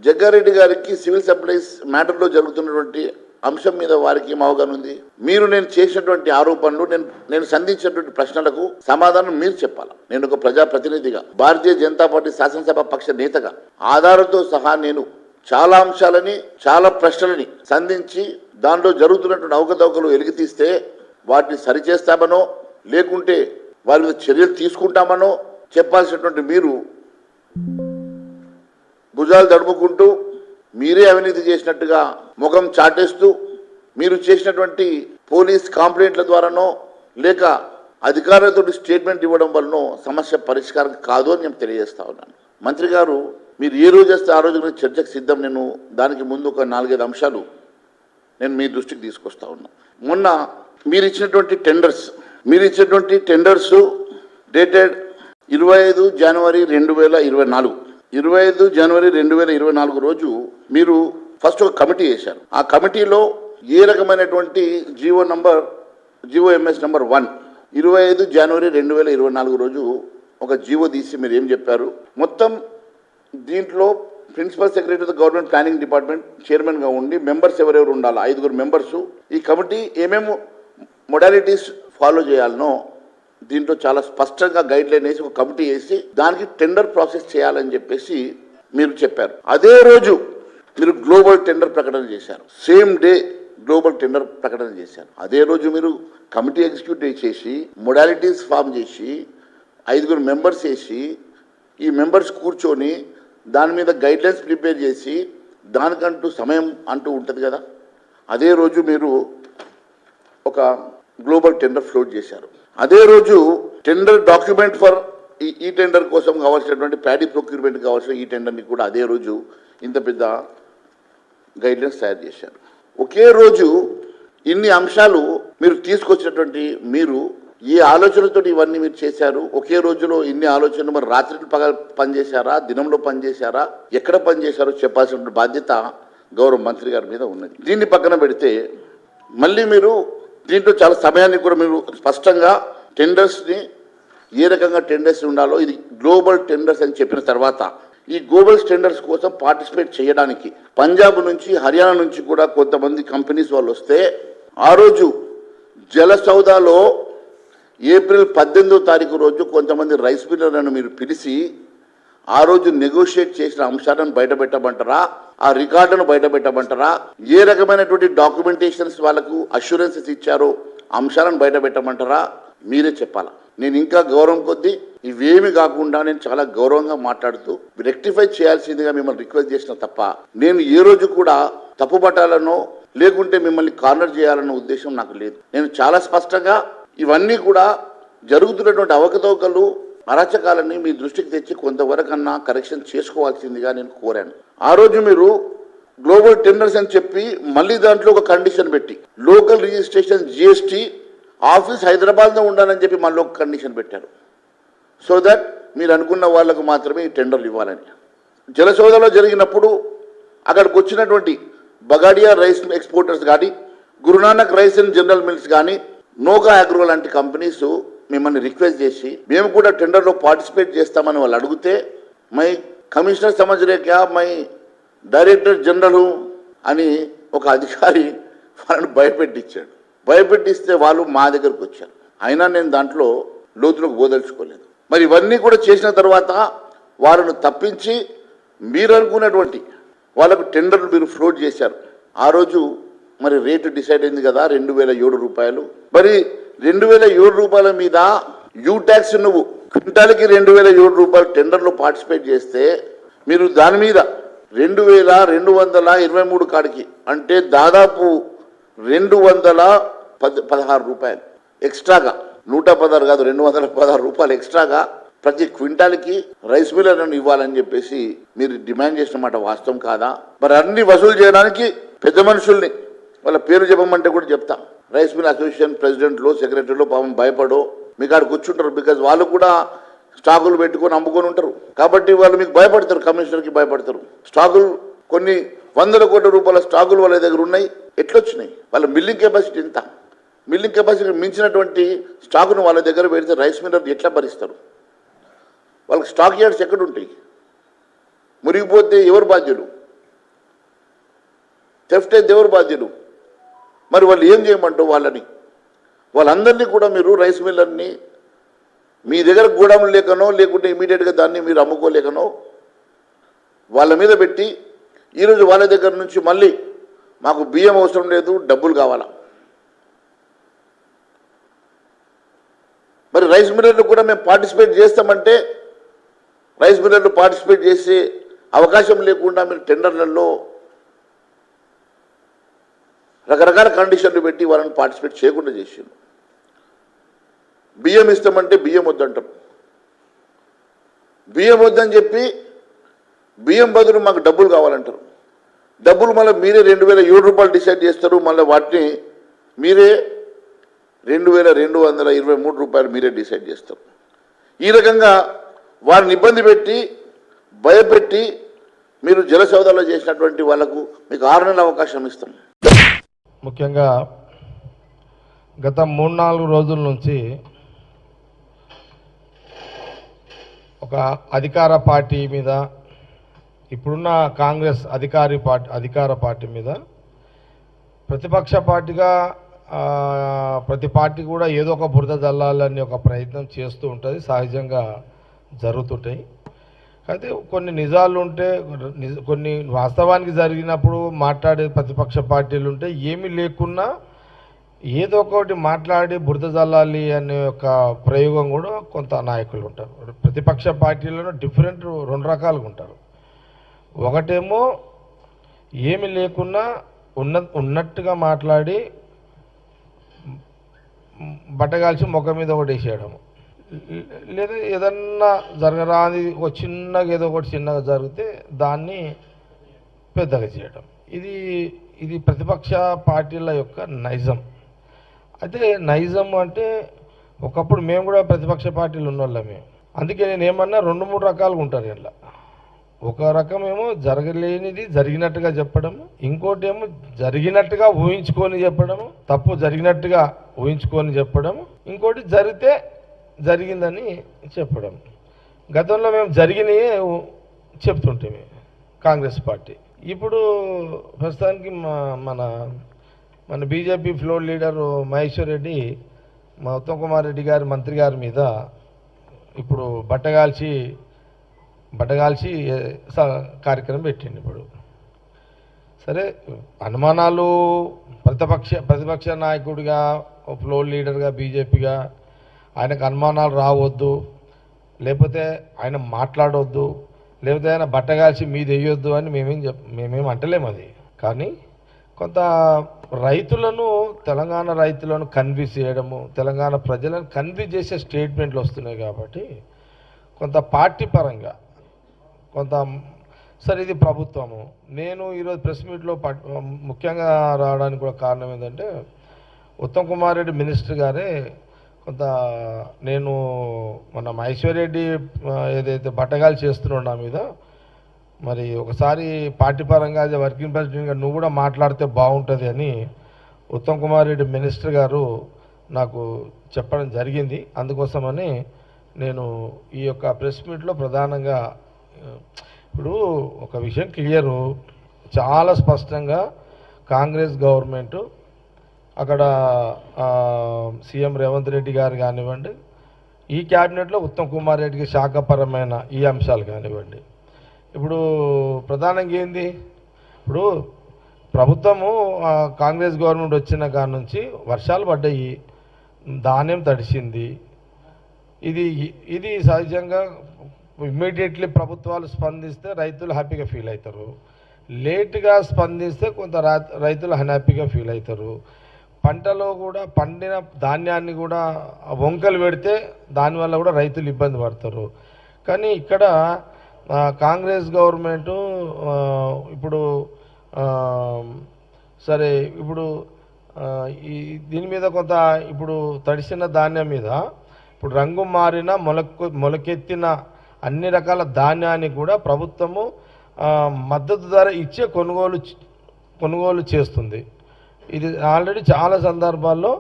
జగ్గారెడ్డి గారికి civil supplies మ్యాటర్లో జరుగుతున్నటువంటి అంశం మీద వారికి ఏం అవగాహన ఉంది? మీరు నేను చేసినటువంటి ఆరోపణలు, నేను సంధించినటువంటి ప్రశ్నలకు సమాధానం మీరు చెప్పాలి. నేను ఒక ప్రజాప్రతినిధిగా, భారతీయ జనతా పార్టీ శాసనసభ పక్ష నేతగా ఆధారంతో సహా నేను చాలా అంశాలని, చాలా ప్రశ్నలని సంధించి దాంట్లో జరుగుతున్నటువంటి అవకతవకలు వెలికితీస్తే వాటిని సరిచేస్తామనో లేకుంటే వారి మీద చర్యలు తీసుకుంటామనో చెప్పాల్సినటువంటి మీరు భుజాలు తడుముకుంటూ మీరే అవినీతి చేసినట్టుగా ముఖం చాటేస్తూ మీరు చేసినటువంటి పోలీస్ కంప్లైంట్ల ద్వారానో లేక అధికారులతో స్టేట్మెంట్ ఇవ్వడం వల్లనో సమస్య పరిష్కారం కాదు అని నేను తెలియజేస్తా ఉన్నాను. మంత్రి గారు, మీరు ఏ రోజు చేస్తే ఆ రోజు చర్చకు సిద్ధం. నేను దానికి ముందు ఒక 4-5 అంశాలు నేను మీ దృష్టికి తీసుకొస్తా ఉన్నా. మొన్న మీరు ఇచ్చినటువంటి టెండర్స్ డేటెడ్ 25 జనవరి 2024 25 జనవరి 2024 రోజు మీరు ఫస్ట్ ఒక కమిటీ వేశారు. ఆ కమిటీలో ఏ రకమైనటువంటి GOMS నంబర్ 1 25 జనవరి 2024 రోజు ఒక జీవో తీసి మీరు ఏం చెప్పారు? మొత్తం దీంట్లో principal secretary of the government planning department చైర్మన్గా ఉండి మెంబర్స్ ఎవరెవరు ఉండాలి, 5 మెంబర్సు. ఈ కమిటీ ఏమేమి మొడాలిటీస్ ఫాలో చేయాలనో దీంట్లో చాలా స్పష్టంగా గైడ్ లైన్ వేసి ఒక కమిటీ వేసి దానికి టెండర్ ప్రాసెస్ చేయాలని చెప్పేసి మీరు చెప్పారు. అదే రోజు మీరు గ్లోబల్ టెండర్ ప్రకటన చేశారు. సేమ్ డే గ్లోబల్ టెండర్ ప్రకటన చేశారు. అదే రోజు మీరు కమిటీ ఎగ్జిక్యూటివ్ చేసి మొడాలిటీస్ ఫామ్ చేసి 5 మెంబర్స్ వేసి ఈ మెంబర్స్ కూర్చొని దాని మీద గైడ్ లైన్స్ ప్రిపేర్ చేసి దానికంటూ సమయం అంటూ ఉంటుంది కదా. అదే రోజు మీరు ఒక గ్లోబల్ టెండర్ ఫ్లోట్ చేశారు. అదే రోజు టెండర్ డాక్యుమెంట్ ఫర్ ఈ టెండర్ కోసం కావాల్సినటువంటి ప్యాడీ ప్రొక్యూర్మెంట్ కావాల్సిన ఈ టెండర్ని కూడా అదే రోజు ఇంత పెద్ద గైడ్లైన్స్ తయారు చేశారు. ఒకే రోజు ఇన్ని అంశాలు మీరు తీసుకొచ్చినటువంటి మీరు ఏ ఆలోచనతో ఇవన్నీ మీరు చేశారు? ఒకే రోజులో ఇన్ని ఆలోచనలు మరి రాత్రి పగలు పనిచేశారా, దినంలో పనిచేశారా, ఎక్కడ పనిచేశారో చెప్పాల్సిన బాధ్యత గౌరవ మంత్రి గారి మీద ఉన్నది. దీన్ని పక్కన పెడితే మళ్ళీ మీరు దీంట్లో చాలా సమయాన్ని కూడా మీరు స్పష్టంగా టెండర్స్ని ఏ రకంగా టెండర్స్ ఉండాలో ఇది గ్లోబల్ టెండర్స్ అని చెప్పిన తర్వాత ఈ గ్లోబల్ టెండర్స్ కోసం పార్టిసిపేట్ చేయడానికి పంజాబ్ నుంచి హర్యానా నుంచి కూడా కొంతమంది కంపెనీస్ వాళ్ళు వస్తే ఆ రోజు జలసౌదాలో ఏప్రిల్ 18వ తారీఖు రోజు కొంతమంది రైస్ మిల్లర్లను మీరు పిలిచి ఆ రోజు నెగోషియేట్ చేసిన అంశాలను బయటపెట్టమంటారా, ఆ రికార్డును బయటపెట్టమంటారా, ఏ రకమైనటువంటి డాక్యుమెంటేషన్స్ వాళ్ళకు అష్యూరెన్సెస్ ఇచ్చారో అంశాలను బయటపెట్టమంటారా? మీరే చెప్పాలా. నేను ఇంకా గౌరవం కొద్దీ ఇవేమి కాకుండా నేను చాలా గౌరవంగా మాట్లాడుతూ రెక్టిఫై చేయాల్సిందిగా మిమ్మల్ని రిక్వెస్ట్ చేసిన తప్ప నేను ఏ రోజు కూడా తప్పుపట్టాలనో లేకుంటే మిమ్మల్ని కార్నర్ చేయాలన్న ఉద్దేశం నాకు లేదు. నేను చాలా స్పష్టంగా ఇవన్నీ కూడా జరుగుతున్నటువంటి అవకతవకలు అరాచకాలని మీ దృష్టికి తెచ్చి కొంతవరకన్నా కరెక్షన్ చేసుకోవాల్సిందిగా నేను కోరాను. ఆ రోజు మీరు గ్లోబల్ టెండర్స్ అని చెప్పి మళ్ళీ దాంట్లో ఒక కండిషన్ పెట్టి లోకల్ రిజిస్ట్రేషన్ GST ఆఫీస్ హైదరాబాద్లో ఉండాలని చెప్పి మళ్ళీ ఒక కండిషన్ పెట్టారు. సో దట్ మీరు అనుకున్న వాళ్ళకు మాత్రమే ఈ టెండర్లు ఇవ్వాలని. జలసౌదలో జరిగినప్పుడు అక్కడికి వచ్చినటువంటి బగాడియా రైస్ ఎక్స్పోర్టర్స్ కానీ, Guru Nanak rice and general mills కానీ, నోగా అగ్రో లాంటి కంపెనీస్ మిమ్మల్ని రిక్వెస్ట్ చేసి మేము కూడా టెండర్లో పార్టిసిపేట్ చేస్తామని వాళ్ళు అడిగితే మై కమిషనర్ సమజ్ రే క్యా, మై డైరెక్టర్ జనరల్ అని ఒక అధికారి వాళ్ళని భయపెట్టించాడు. భయపెట్టిస్తే వాళ్ళు మా దగ్గరకు వచ్చారు. అయినా నేను దాంట్లో లోతులకు పోదలుచుకోలేదు. మరి ఇవన్నీ కూడా చేసిన తర్వాత వాళ్ళను తప్పించి మీరు అనుకున్నటువంటి వాళ్ళకు టెండర్లు మీరు ఫ్లోట్ చేశారు. ఆ రోజు మరి రేటు డిసైడ్ అయింది కదా 2007 రూపాయలు. మరి 2007 రూపాయల మీద యూ ట్యాక్స్ నువ్వు క్వింటాల్కి 2007 రూపాయలు టెండర్లో పార్టిసిపేట్ చేస్తే మీరు దాని మీద 2223 కాడికి అంటే దాదాపు 216 రూపాయలు ఎక్స్ట్రాగా, 116 కాదు 216 రూపాయలు ఎక్స్ట్రాగా ప్రతి క్వింటాల్కి రైస్ మిల్లర్లను ఇవ్వాలని చెప్పేసి మీరు డిమాండ్ చేసిన మాట వాస్తవం కాదా? మరి అన్ని వసూలు చేయడానికి పెద్ద మనుషుల్ని వాళ్ళ పేరు చెప్పమంటే కూడా చెప్తా. రైస్ మిల్ అసోసియేషన్ ప్రెసిడెంట్లో, సెక్రటరీలో పాపం భయపడో మీకు ఆడ కూర్చుంటారు. బికాజ్ వాళ్ళు కూడా స్టాకులు పెట్టుకొని అమ్ముకొని ఉంటారు కాబట్టి వాళ్ళు మీకు భయపడతారు, కమిషనర్కి భయపడతారు. స్టాకులు కొన్ని 100 కోట్ల రూపాయల స్టాకులు వాళ్ళ దగ్గర ఉన్నాయి. ఎట్లొచ్చినాయి? వాళ్ళ మిల్లింగ్ కెపాసిటీ ఎంత? మిల్లింగ్ కెపాసిటీ మించినటువంటి స్టాకును వాళ్ళ దగ్గర పెడితే రైస్ మిల్లర్ ఎట్లా భరిస్తారు? వాళ్ళకి స్టాక్ యార్డ్స్ ఎక్కడ ఉంటాయి? మురిగిపోతే ఎవరు బాధ్యులు? థెఫ్ట్ అయితే ఎవరు బాధ్యులు? మరి వాళ్ళు ఏం చేయమంటారు వాళ్ళందరినీ కూడా మీరు రైస్ మిల్లర్ని మీ దగ్గర గూడెం లేకనో లేకుంటే ఇమీడియట్గా దాన్ని మీరు అమ్ముకోలేకనో వాళ్ళ మీద పెట్టి ఈరోజు వాళ్ళ దగ్గర నుంచి మళ్ళీ మాకు బియ్యం అవసరం లేదు, డబ్బులు కావాలా? మరి రైస్ మిల్లర్లు కూడా మేము పార్టిసిపేట్ చేస్తామంటే రైస్ మిల్లర్లు పార్టిసిపేట్ చేసే అవకాశం లేకుండా మీరు టెండర్లలో రకరకాల కండిషన్లు పెట్టి వాళ్ళని పార్టిసిపేట్ చేయకుండా చేసారు. బియ్యం ఇస్తామంటే బియ్యం వద్దంటారు. బియ్యం వద్దని చెప్పి బియ్యం బదులు మాకు డబ్బులు కావాలంటారు. డబ్బులు మళ్ళీ మీరే 2007 రూపాయలు డిసైడ్ చేస్తారు. మళ్ళీ వాటిని మీరే 2223 రూపాయలు మీరే డిసైడ్ చేస్తారు. ఈ రకంగా వారిని ఇబ్బంది పెట్టి భయపెట్టి మీరు జల సౌదాలో చేసినటువంటి వాళ్లకు మీకు 6 నెలల అవకాశం ఇస్తాం. ముఖ్యంగా గత 3-4 రోజుల నుంచి ఒక అధికార పార్టీ మీద, ఇప్పుడున్న కాంగ్రెస్ అధికార పార్టీ మీద ప్రతిపక్ష పార్టీగా ప్రతి పార్టీ కూడా ఏదో ఒక బురద జల్లాలని ఒక ప్రయత్నం చేస్తూ ఉంటుంది, సహజంగా జరుగుతుంటాయి. అయితే కొన్ని నిజాలు ఉంటే, కొన్ని వాస్తవానికి జరిగినప్పుడు మాట్లాడే ప్రతిపక్ష పార్టీలు ఉంటే, ఏమీ లేకున్నా ఏదో ఒకటి మాట్లాడి బురద జల్లాలి అనే ఒక ప్రయోగం కూడా కొంత నాయకులు ఉంటారు. ప్రతిపక్ష పార్టీలను డిఫరెంట్ 2 రకాలుగా ఉంటారు. ఒకటేమో ఏమి లేకున్నా ఉన్నట్టుగా మాట్లాడి బట్టగాల్చి ముఖం మీద ఒకటి వేసేయడము, లేదా ఏదన్నా జరగరాని ఒక చిన్నగా ఏదో ఒకటి చిన్నగా జరిగితే దాన్ని పెద్దగా చేయడం, ఇది ప్రతిపక్ష పార్టీల యొక్క నైజం. అయితే నైజం అంటే ఒకప్పుడు మేము కూడా ప్రతిపక్ష పార్టీలు ఉన్నోళ్ళమే. అందుకే నేను ఏమన్నా 2-3 రకాలుగా ఉంటారు ఇలా. ఒక రకమేమో జరగలేనిది జరిగినట్టుగా చెప్పడము, ఇంకోటి ఏమో జరిగినట్టుగా ఊహించుకొని చెప్పడము, తప్పు జరిగినట్టుగా ఊహించుకొని చెప్పడము, ఇంకోటి జరిగితే జరిగిందని చెప్పడం. గతంలో మేము జరిగినవి చెప్తుంటే కాంగ్రెస్ పార్టీ. ఇప్పుడు ప్రస్తుతానికి మన BJP floor leader Maheshwar Reddy మా ఉత్తమ్ కుమార్ రెడ్డి గారి మంత్రి గారి మీద ఇప్పుడు బట్టగాల్చి కార్యక్రమం పెట్టింది. ఇప్పుడు సరే, అనుమానాలు ప్రతిపక్ష నాయకుడిగా, ఫ్లోర్ లీడర్గా, బీజేపీగా ఆయనకు అనుమానాలు రావద్దు, లేకపోతే ఆయన మాట్లాడవద్దు, లేకపోతే ఆయన బట్టగాల్చి మీద వేయొద్దు అని మేమేం అంటలేము. అది కానీ కొంత తెలంగాణ రైతులను కన్విన్స్ చేయడము, తెలంగాణ ప్రజలను కన్విన్స్ చేసే స్టేట్మెంట్లు వస్తున్నాయి. కాబట్టి కొంత పార్టీ పరంగా కొంత సరే, ఇది ప్రభుత్వము. నేను ఈరోజు ప్రెస్ మీట్లో ముఖ్యంగా రావడానికి కూడా కారణం ఏంటంటే, ఉత్తమ్ కుమార్ రెడ్డి మినిస్టర్ గారే కొంత నేను మన మహేశ్వర్ రెడ్డి ఏదైతే బట్టగాలు చేస్తున్నాడు నా మీద, మరి ఒకసారి పార్టీ పరంగా వర్కింగ్ ప్రెసిడెంట్గా నువ్వు కూడా మాట్లాడితే బాగుంటుంది అని ఉత్తమ్ కుమార్ రెడ్డి మినిస్టర్ గారు నాకు చెప్పడం జరిగింది. అందుకోసమని నేను ఈ యొక్క ప్రెస్ మీట్లో ప్రధానంగా ఇప్పుడు ఒక విషయం క్లియరు, చాలా స్పష్టంగా కాంగ్రెస్ గవర్నమెంటు అక్కడ సీఎం రేవంత్ రెడ్డి గారు కానివ్వండి, ఈ క్యాబినెట్లో ఉత్తమ్ కుమార్ రెడ్డికి శాఖపరమైన ఈ అంశాలు కానివ్వండి, ఇప్పుడు ప్రధానంగా ఏంది, ఇప్పుడు ప్రభుత్వము కాంగ్రెస్ గవర్నమెంట్ వచ్చిన కాడి నుంచి వర్షాలు పడ్డాయి, ధాన్యం తడిసింది. ఇది సహజంగా ఇమ్మీడియట్లీ ప్రభుత్వాలు స్పందిస్తే రైతులు హ్యాపీగా ఫీల్ అవుతారు. లేటుగా స్పందిస్తే కొంత రైతులు అన్హ్యాపీగా ఫీల్ అవుతారు. పంటలో కూడా పండిన ధాన్యాన్ని కూడా వంకలు పెడితే దానివల్ల కూడా రైతులు ఇబ్బంది పడతారు. కానీ ఇక్కడ కాంగ్రెస్ గవర్నమెంటు ఇప్పుడు సరే, ఇప్పుడు దీని మీద కొంత ఇప్పుడు తడిసిన ధాన్యం మీద ఇప్పుడు రంగు మారిన మొలకెత్తిన అన్ని రకాల ధాన్యాన్ని కూడా ప్రభుత్వము మద్దతు ధర ఇచ్చే కొనుగోలు చేస్తుంది. ఇది ఆల్రెడీ చాలా సందర్భాల్లో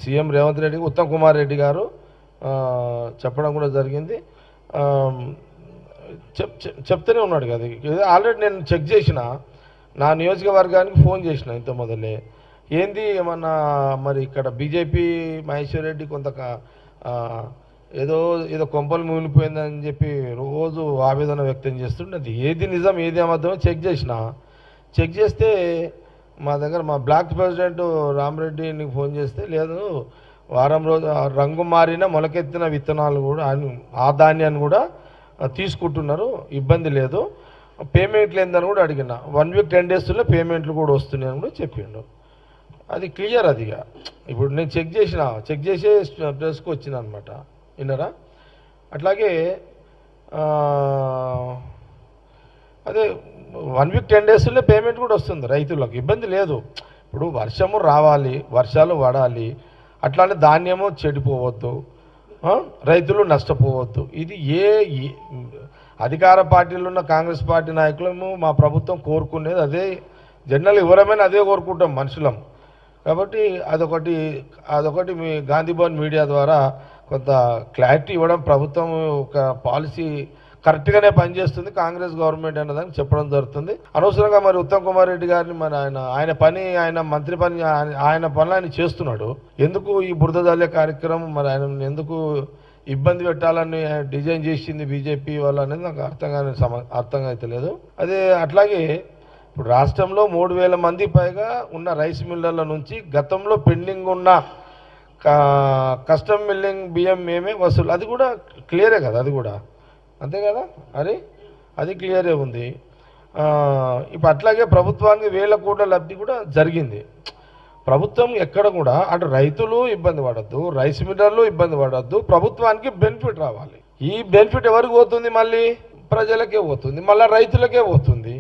సీఎం రేవంత్ రెడ్డి, ఉత్తమ్ కుమార్ రెడ్డి గారు చెప్పడం కూడా జరిగింది. చెప్తూనే ఉన్నాడు కదా. ఆల్రెడీ నేను చెక్ చేసిన, నా నియోజకవర్గానికి ఫోన్ చేసిన ఇంత మొదలే, ఏంది ఏమన్నా మరి ఇక్కడ బీజేపీ మహేశ్వర్ రెడ్డి కొంత ఏదో ఏదో కొంపలు మూలిపోయిందని చెప్పి రోజు ఆవేదన వ్యక్తం చేస్తుండే. ఏది నిజం ఏది అబద్ధమో చెక్ చేస్తే మా దగ్గర మా బ్లాక్ ప్రెసిడెంట్ రామరెడ్డిని ఫోన్ చేస్తే, లేదు వారం రోజు రంగు మారిన మొలకెత్తిన విత్తనాలు కూడా ఆ ధాన్యాన్ని కూడా తీసుకుంటున్నారు, ఇబ్బంది లేదు, పేమెంట్లు ఏందని కూడా అడిగిన. 1 వీక్ 10 డేస్లో పేమెంట్లు కూడా వస్తున్నాయని కూడా చెప్పిండు. అది క్లియర్. అదిగా ఇప్పుడు నేను చెక్ చేసే ప్రెస్కి వచ్చిన అనమాట, విన్నారా. అట్లాగే అదే 1 వీక్ 10 డేస్లో పేమెంట్ కూడా వస్తుంది రైతులకు, ఇబ్బంది లేదు. ఇప్పుడు వర్షము రావాలి, వర్షాలు పడాలి, అట్లానే ధాన్యము చెడిపోవద్దు, రైతులు నష్టపోవద్దు. ఇది అధికార పార్టీలో ఉన్న కాంగ్రెస్ పార్టీ నాయకులము మా ప్రభుత్వం కోరుకునేది అదే. జనరల్ ఎవరమైనా అదే కోరుకుంటాం మనుషులం. కాబట్టి అదొకటి మీ గాంధీ భవన్ మీడియా ద్వారా కొంత క్లారిటీ ఇవ్వడం, ప్రభుత్వం ఒక పాలసీ కరెక్ట్గానే పనిచేస్తుంది కాంగ్రెస్ గవర్నమెంట్ అన్నదాన్ని చెప్పడం జరుగుతుంది. అనవసరంగా మరి ఉత్తమ్ కుమార్ రెడ్డి గారిని మరి ఆయన మంత్రి పని ఆయన పనులు ఆయన చేస్తున్నాడు. ఎందుకు ఈ బురద జల్లే కార్యక్రమం మరి ఆయన ఎందుకు ఇబ్బంది పెట్టాలని డిజైన్ చేసింది బీజేపీ వాళ్ళు అనేది నాకు అర్థం అవుతలేదు. అదే అట్లాగే ఇప్పుడు రాష్ట్రంలో 3,000 మంది పైగా ఉన్న రైస్ మిల్లర్ల నుంచి గతంలో పెండింగ్ ఉన్న కస్టమ్ మిల్లింగ్ బియ్యం మేమే వసూలు, అది కూడా క్లియరే కదా, అది కూడా అంతే కదా. అది క్లియరే ఉంది. ఇప్పుడు అట్లాగే ప్రభుత్వానికి 1,000 కోట్ల లబ్ధి కూడా జరిగింది. ప్రభుత్వం ఎక్కడ కూడా అటు రైతులు ఇబ్బంది పడద్దు, రైస్ మిల్లర్లు ఇబ్బంది పడద్దు, ప్రభుత్వానికి బెనిఫిట్ రావాలి. ఈ బెనిఫిట్ ఎవరికి పోతుంది? మళ్ళీ ప్రజలకే పోతుంది, మళ్ళీ రైతులకే పోతుంది.